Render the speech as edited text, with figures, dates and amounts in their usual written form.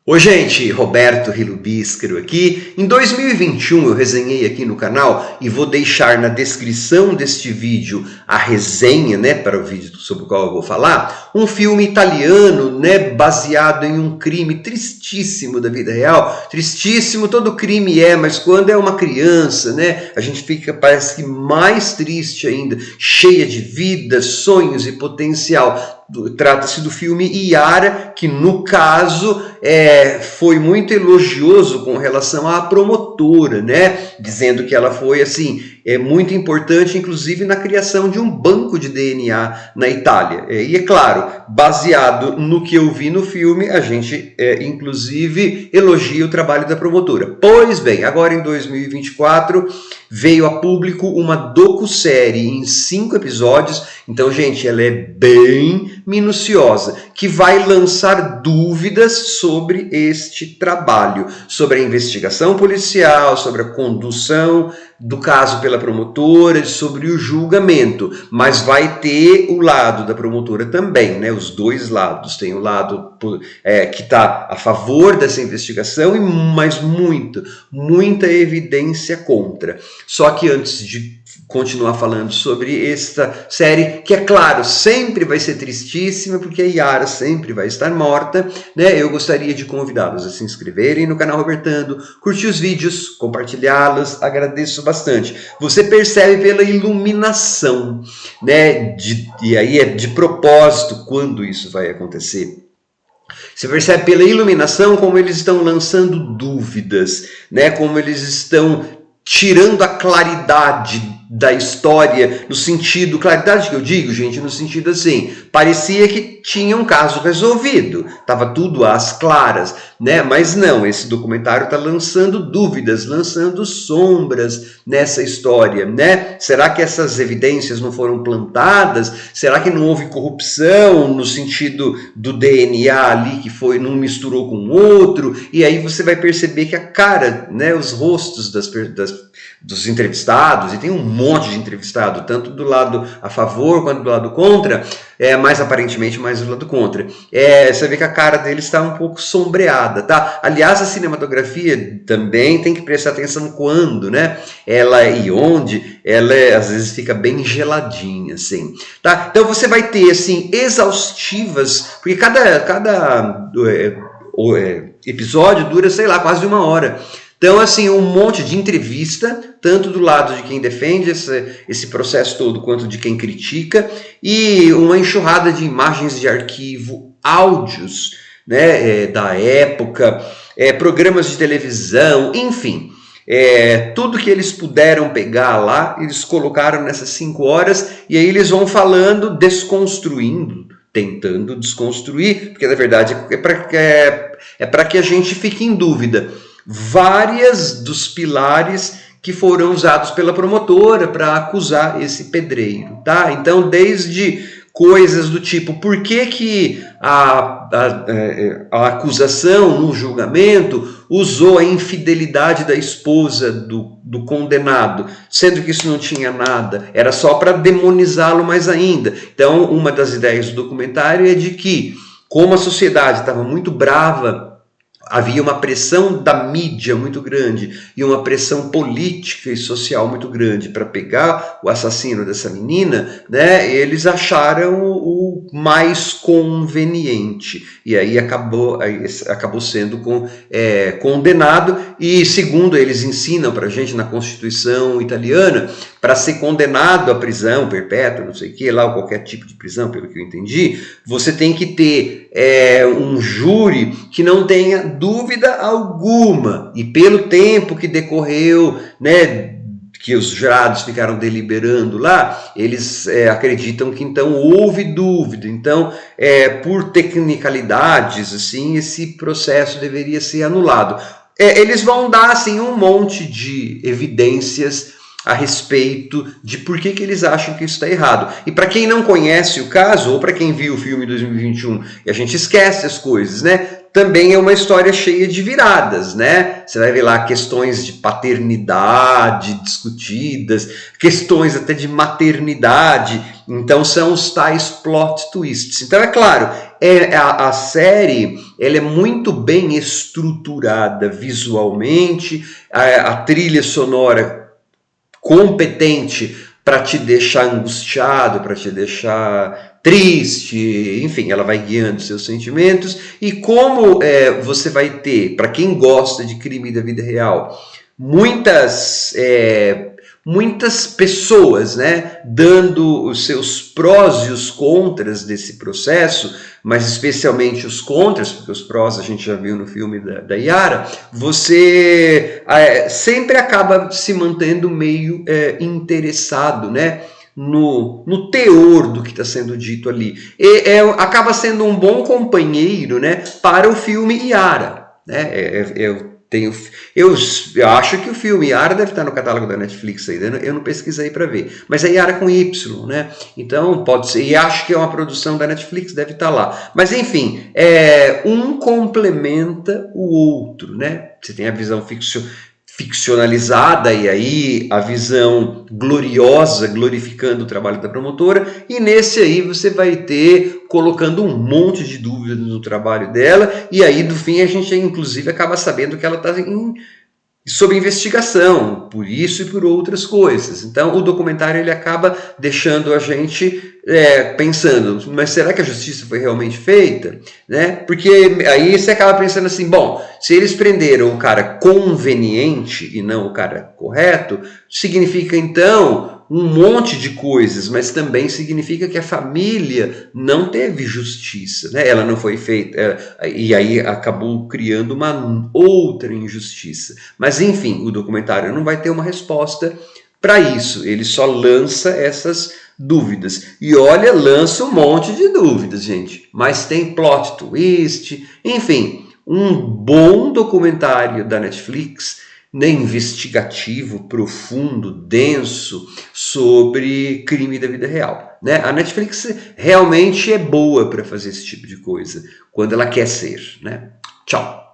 Oi gente, Roberto Rilubíscaro aqui. Em 2021 eu resenhei aqui no canal e vou deixar na descrição deste vídeo a resenha, para o vídeo sobre o qual eu vou falar, um filme italiano, baseado em um crime tristíssimo da vida real. Tristíssimo, todo crime mas quando é uma criança, a gente fica, parece que mais triste ainda, cheia de vida, sonhos e potencial. Trata-se do filme Yara, que no caso foi muito elogioso com relação à promotora, dizendo que ela foi assim, muito importante, inclusive na criação de um banco de DNA na Itália. E é claro, baseado no que eu vi no filme, a gente inclusive elogia o trabalho da promotora. Pois bem, agora em 2024 veio a público uma docu-série em 5 episódios, então gente, ela é bem minuciosa, que vai lançar dúvidas sobre este trabalho, sobre a investigação policial, sobre a condução do caso pela promotora, sobre o julgamento, mas vai ter o lado da promotora também, os dois lados. Tem o lado que está a favor dessa investigação, mas muita evidência contra. Só que antes de continuar falando sobre esta série, que é claro, sempre vai ser tristíssima, porque a Yara sempre vai estar morta, eu gostaria de convidá-los a se inscreverem no canal Robertando, curtir os vídeos, compartilhá-los, agradeço bastante. Você percebe pela iluminação, e aí é de propósito quando isso vai acontecer. Você percebe pela iluminação como eles estão lançando dúvidas, como eles estão tirando a claridade da história, no sentido, claridade que eu digo, gente, no sentido assim, parecia que tinha um caso resolvido, estava tudo às claras, mas não, esse documentário está lançando dúvidas, lançando sombras nessa história, Será que essas evidências não foram plantadas? Será que não houve corrupção no sentido do DNA ali que não misturou com outro? E aí você vai perceber que a cara, os rostos dos entrevistados, e tem um monte de entrevistado, tanto do lado a favor quanto do lado contra, mas aparentemente mais do lado contra. Você vê que a cara deles está um pouco sombreada, tá? Aliás, a cinematografia também tem que prestar atenção quando, ela e onde, ela às vezes fica bem geladinha, assim, tá? Então você vai ter, assim, exaustivas, porque cada episódio dura, sei lá, quase 1 hora. Então, assim, um monte de entrevista, tanto do lado de quem defende esse processo todo, quanto de quem critica, e uma enxurrada de imagens de arquivo, áudios, da época, programas de televisão, enfim. Tudo que eles puderam pegar lá, eles colocaram nessas 5 horas, e aí eles vão falando, desconstruindo, tentando desconstruir, porque na verdade é para que a gente fique em dúvida. Várias dos pilares que foram usados pela promotora para acusar esse pedreiro, tá? Então, desde coisas do tipo, por que a acusação no julgamento usou a infidelidade da esposa do condenado, sendo que isso não tinha nada, era só para demonizá-lo mais ainda. Então, uma das ideias do documentário é de que, como a sociedade estava muito brava, havia uma pressão da mídia muito grande e uma pressão política e social muito grande para pegar o assassino dessa menina, eles acharam o mais conveniente. E aí acabou sendo condenado, e segundo eles ensinam para a gente na Constituição italiana, para ser condenado à prisão perpétua, não sei o que, lá, ou qualquer tipo de prisão, pelo que eu entendi, você tem que ter um júri que não tenha dúvida alguma, e pelo tempo que decorreu, que os jurados ficaram deliberando lá, eles acreditam que então houve dúvida. Então, por tecnicalidades, assim, esse processo deveria ser anulado. Eles vão dar assim um monte de evidências a respeito de por que eles acham que isso está errado. E para quem não conhece o caso, ou para quem viu o filme 2021, e a gente esquece as coisas, também é uma história cheia de viradas, Você vai ver lá questões de paternidade discutidas, questões até de maternidade. Então são os tais plot twists. Então é claro, a série ela é muito bem estruturada visualmente, a trilha sonora competente para te deixar angustiado, para te deixar triste, enfim, ela vai guiando seus sentimentos. E como você vai ter, para quem gosta de crime da vida real, muitas pessoas, né, dando os seus prós e os contras desse processo, mas especialmente os contras, porque os prós a gente já viu no filme da Yara, você sempre acaba se mantendo meio interessado, né, no teor do que está sendo dito ali. Acaba sendo um bom companheiro, né, para o filme Yara, né? Eu acho que o filme Yara deve estar no catálogo da Netflix ainda, eu não pesquisei para ver, mas é Yara com Y, né? Então pode ser, e acho que é uma produção da Netflix, deve estar lá. Mas enfim, um complementa o outro, né? Você tem a visão ficcionalizada e aí a visão gloriosa, glorificando o trabalho da promotora, e nesse aí você vai ter colocando um monte de dúvidas no trabalho dela, e aí do fim a gente inclusive acaba sabendo que ela está sob investigação, por isso e por outras coisas. Então o documentário ele acaba deixando a gente pensando, mas será que a justiça foi realmente feita? Né? Porque aí você acaba pensando assim, bom, se eles prenderam o cara conveniente e não o cara correto, significa então um monte de coisas, mas também significa que a família não teve justiça, né? Ela não foi feita, e aí acabou criando uma outra injustiça. Mas enfim, o documentário não vai ter uma resposta para isso, ele só lança essas dúvidas. E olha, lança um monte de dúvidas, gente, mas tem plot twist, enfim, um bom documentário da Netflix, né, investigativo, profundo, denso, sobre crime da vida real. Né? A Netflix realmente é boa para fazer esse tipo de coisa, quando ela quer ser. Né? Tchau!